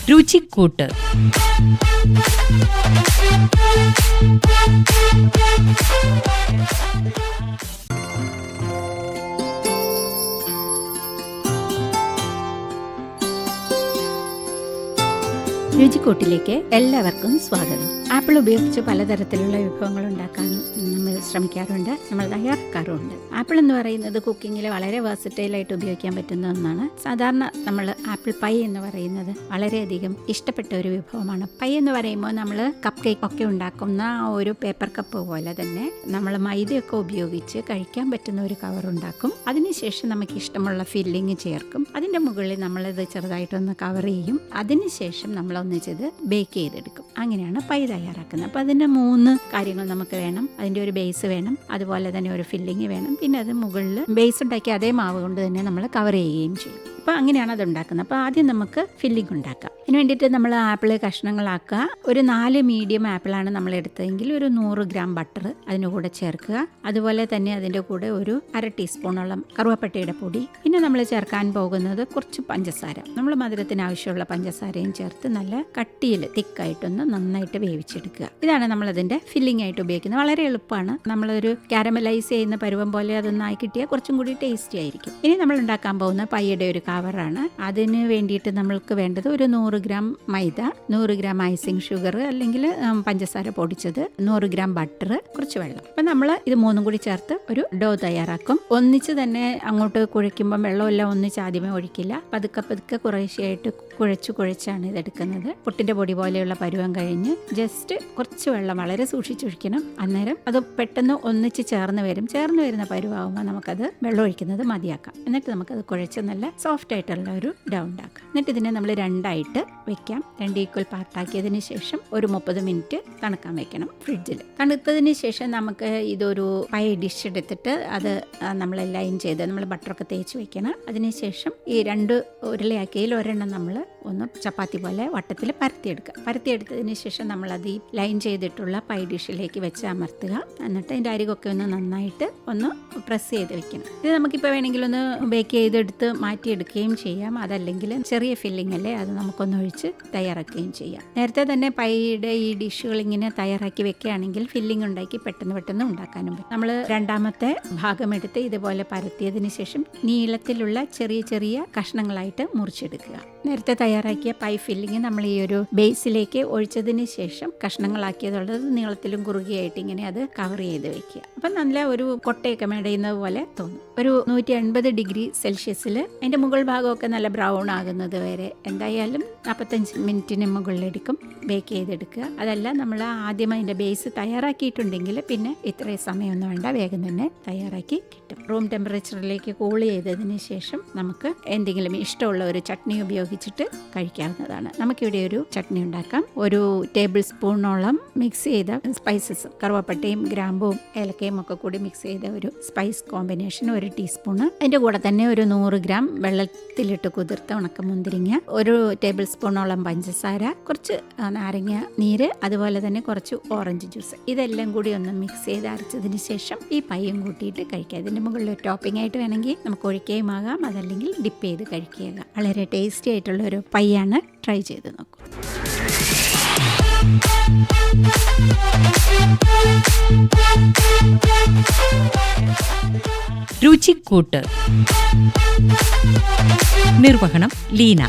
രുചിക്കൂട്ട്. രുചിക്കൂട്ടിലേക്ക് എല്ലാവർക്കും സ്വാഗതം. ആപ്പിൾ ഉപയോഗിച്ച് പലതരത്തിലുള്ള വിഭവങ്ങൾ ഉണ്ടാക്കാൻ നമ്മൾ ശ്രമിക്കാറുണ്ട്, നമ്മൾ തയ്യാറാക്കാറുണ്ട്. ആപ്പിൾ എന്ന് പറയുന്നത് കുക്കിങ്ങിൽ വളരെ വേഴ്സറ്റൈലായിട്ട് ഉപയോഗിക്കാൻ പറ്റുന്ന ഒന്നാണ്. സാധാരണ നമ്മൾ ആപ്പിൾ പൈ എന്ന് പറയുന്നത് വളരെയധികം ഇഷ്ടപ്പെട്ട ഒരു വിഭവമാണ്. പൈ എന്ന് പറയുമ്പോൾ നമ്മൾ കപ്പ് കേക്ക് ഒക്കെ ഉണ്ടാക്കുന്ന ഒരു പേപ്പർ കപ്പ് പോലെ തന്നെ നമ്മൾ മൈദയൊക്കെ ഉപയോഗിച്ച് കഴിക്കാൻ പറ്റുന്ന ഒരു കവർ ഉണ്ടാക്കും. അതിനുശേഷം നമുക്ക് ഇഷ്ടമുള്ള ഫില്ലിങ് ചേർക്കും. അതിൻ്റെ മുകളിൽ നമ്മളിത് ചെറുതായിട്ടൊന്ന് കവർ ചെയ്യും. അതിനുശേഷം നമ്മൾ ഒന്നിച്ചത് ബേക്ക് ചെയ്തെടുക്കും. അങ്ങനെയാണ് പൈ തയ്യാറാക്കുന്നത്. അപ്പോൾ അതിൻ്റെ 3 കാര്യങ്ങൾ നമുക്ക് വേണം. അതിൻ്റെ ഒരു ബേസ് വേണം, അതുപോലെ തന്നെ ഒരു ഫില്ലിങ് വേണം, പിന്നെ അത് മുകളിൽ ബേസ് ഉണ്ടാക്കി അതേ മാവ് കൊണ്ട് തന്നെ നമ്മൾ കവർ ചെയ്യുകയും ചെയ്യും. അപ്പോൾ അങ്ങനെയാണ് അത് ഉണ്ടാക്കുന്നത്. അപ്പോൾ ആദ്യം നമുക്ക് ഫില്ലിംഗ് ഉണ്ടാക്കാം. അതിന് വേണ്ടിയിട്ട് നമ്മൾ ആപ്പിൾ കഷ്ണങ്ങളാക്കുക. ഒരു 4 മീഡിയം ആപ്പിളാണ് നമ്മൾ എടുത്തതെങ്കിൽ ഒരു 100 ഗ്രാം ബട്ടർ അതിൻ്റെ കൂടെ ചേർക്കുക. അതുപോലെ തന്നെ അതിൻ്റെ കൂടെ ഒരു 1/2 ടീസ്പൂണോളം കറുവപ്പട്ടയുടെ പൊടി. പിന്നെ നമ്മൾ ചേർക്കാൻ പോകുന്നത് കുറച്ച് പഞ്ചസാര. നമ്മൾ മധുരത്തിന് ആവശ്യമുള്ള പഞ്ചസാരയും ചേർത്ത് നല്ല കട്ടിയിൽ തിക്കായിട്ടൊന്ന് നന്നായിട്ട് വേവിച്ചെടുക്കുക. ഇതാണ് നമ്മളതിൻ്റെ ഫില്ലിംഗ് ആയിട്ട് ഉപയോഗിക്കുന്നത്. വളരെ എളുപ്പമാണ്. നമ്മളൊരു കാരമലൈസ് ചെയ്യുന്ന പരുവം പോലെ അതൊന്നായി കിട്ടിയാൽ കുറച്ചും കൂടി ടേസ്റ്റി ആയിരിക്കും. ഇനി നമ്മൾ ഉണ്ടാക്കാൻ പോകുന്ന പയ്യയുടെ ഒരു കവറാണ്. അതിന് വേണ്ടിയിട്ട് നമ്മൾക്ക് വേണ്ടത് ഒരു 100 ഗ്രാം മൈദ, 100 ഗ്രാം ഐസിങ് ഷുഗർ അല്ലെങ്കിൽ പഞ്ചസാര പൊടിച്ചത്, 100 ഗ്രാം ബട്ടർ, കുറച്ച് വെള്ളം. അപ്പം നമ്മൾ ഇത് 3 കൂടി ചേർത്ത് ഒരു ഡോ തയ്യാറാക്കും. ഒന്നിച്ച് തന്നെ അങ്ങോട്ട് കുഴയ്ക്കുമ്പം വെള്ളമെല്ലാം ഒന്നിച്ച് ആദ്യമേ ഒഴിക്കില്ല. പതുക്കെ കുറേശ്ശെയായിട്ട് കുഴച്ചാണ് ഇതെടുക്കുന്നത്. പുട്ടിൻ്റെ പൊടി പോലെയുള്ള പരുവം കഴിഞ്ഞ് ജസ്റ്റ് കുറച്ച് വെള്ളം വളരെ സൂക്ഷിച്ചൊഴിക്കണം. അന്നേരം അത് പെട്ടെന്ന് ഒന്നിച്ച് ചേർന്ന് വരുന്ന പരുവാകുമ്പോൾ നമുക്കത് വെള്ളം ഒഴിക്കുന്നത് മതിയാക്കാം. എന്നിട്ട് നമുക്കത് കുഴച്ച് നല്ല സോഫ്റ്റ് ആയിട്ടുള്ള ഒരു ഡോ ഉണ്ടാക്കാം. എന്നിട്ട് ഇതിനെ നമ്മൾ 2ആയിട്ട് വെക്കാം. 2 ഈക്വൽ പാർട്ടാക്കിയതിന് ശേഷം ഒരു 30 മിനിറ്റ് തണുക്കാൻ വെക്കണം ഫ്രിഡ്ജിൽ. തണുത്തതിന് ശേഷം നമുക്ക് ഇതൊരു പൈ ഡിഷ് എടുത്തിട്ട് അത് നമ്മൾ ലൈൻ ചെയ്ത് നമ്മൾ ബട്ടറൊക്കെ തേച്ച് വെക്കണം. അതിനുശേഷം ഈ 2 ഉരുളയാക്കിയതിൽ ഒരെണ്ണം നമ്മൾ ഒന്ന് ചപ്പാത്തി പോലെ വട്ടത്തിൽ പരത്തിയെടുത്തതിന് ശേഷം നമ്മളത് ഈ ലൈൻ ചെയ്തിട്ടുള്ള പൈ ഡിഷിലേക്ക് വെച്ച് അമർത്തുക. എന്നിട്ട് അതിൻ്റെ അരികൊക്കെ ഒന്ന് നന്നായിട്ട് ഒന്ന് പ്രസ് ചെയ്ത് വെക്കണം. ഇത് നമുക്കിപ്പോൾ വേണമെങ്കിൽ ഒന്ന് ബേക്ക് ചെയ്തെടുത്ത് മാറ്റിയെടുക്കുകയും ചെയ്യാം. അതല്ലെങ്കിൽ ചെറിയ ഫില്ലിംഗ് അല്ലേ, അത് നമുക്കൊന്ന് ഒഴിച്ച് തയ്യാറാക്കുകയും ചെയ്യാം. നേരത്തെ തന്നെ പൈയുടെ ഈ ഡിഷുകൾ ഇങ്ങനെ തയ്യാറാക്കി വെക്കുകയാണെങ്കിൽ ഫില്ലിംഗ് ഉണ്ടാക്കി പെട്ടെന്ന് ഉണ്ടാക്കാനും പറ്റും. നമ്മൾ 2ാമത്തെ ഭാഗം എടുത്ത് ഇതുപോലെ പരത്തിയതിന് ശേഷം നീളത്തിലുള്ള ചെറിയ കഷ്ണങ്ങളായിട്ട് മുറിച്ചെടുക്കുക. നേരത്തെ തയ്യാറാക്കിയ പൈ ഫില്ലിങ് നമ്മൾ ഈ ഒരു ബേസിലേക്ക് ഒഴിച്ചതിന് ശേഷം കഷ്ണങ്ങളാക്കിയതുള്ളത് നീളത്തിലും കുറുകിയായിട്ട് ഇങ്ങനെ അത് കവർ ചെയ്ത് വെക്കുക. അപ്പം നല്ല ഒരു കൊട്ടയൊക്കെ മെടയുന്നത് പോലെ തോന്നും. ഒരു 180 ഡിഗ്രി സെൽഷ്യസിൽ അതിൻ്റെ മുകൾ ഭാഗമൊക്കെ നല്ല ബ്രൗൺ ആകുന്നത് വരെ എന്തായാലും 45 മിനിറ്റിന് മുകളിലെടുക്കും ബേക്ക് ചെയ്തെടുക്കുക. അതല്ല നമ്മൾ ആദ്യം അതിൻ്റെ ബേസ് തയ്യാറാക്കിയിട്ടുണ്ടെങ്കിൽ പിന്നെ ഇത്രയും സമയമൊന്നും വേണ്ട, വേഗം തന്നെ തയ്യാറാക്കി കിട്ടും. റൂം ടെമ്പറേച്ചറിലേക്ക് കൂൾ ചെയ്തതിന് ശേഷം നമുക്ക് എന്തെങ്കിലും ഇഷ്ടമുള്ള ഒരു ചട്നി ഉപയോഗിച്ചിട്ട് കഴിക്കാവുന്നതാണ്. നമുക്കിവിടെ ഒരു ചട്നി ഉണ്ടാക്കാം. ഒരു ടേബിൾ സ്പൂണോളം മിക്സ് ചെയ്ത സ്പൈസസ്, കറുവപ്പട്ടയും ഗ്രാമ്പും ഏലക്കയും ഒക്കെ കൂടി മിക്സ് ചെയ്ത ഒരു സ്പൈസ് കോമ്പിനേഷൻ 1 ടീസ്പൂണ്. അതിൻ്റെ കൂടെ തന്നെ ഒരു 100 ഗ്രാം വെള്ളത്തിലിട്ട് കുതിർത്ത ഉണക്കമുന്തിരിങ്ങ, ഒരു ടേബിൾ സ്പൂണോളം പഞ്ചസാര, കുറച്ച് നാരങ്ങ നീര്, അതുപോലെ തന്നെ കുറച്ച് ഓറഞ്ച് ജ്യൂസ്. ഇതെല്ലാം കൂടി ഒന്ന് മിക്സ് ചെയ്ത് അരച്ചതിന് ശേഷം ഈ പയ്യും കൂട്ടിയിട്ട് കഴിക്കുക. ഇതിൻ്റെ മുകളിൽ ടോപ്പിംഗ് ആയിട്ട് വേണമെങ്കിൽ നമുക്ക് ഒഴിക്കുകയും ആകാം, അതല്ലെങ്കിൽ ഡിപ്പ് ചെയ്ത് കഴിക്കുക. വളരെ ടേസ്റ്റി ആയിട്ടുള്ള ഒരു പയ്യാണ്. ട്രൈ ചെയ്ത് നോക്കൂ. രുചിക്കൂട്ട്. നിർവഹണം ലീന.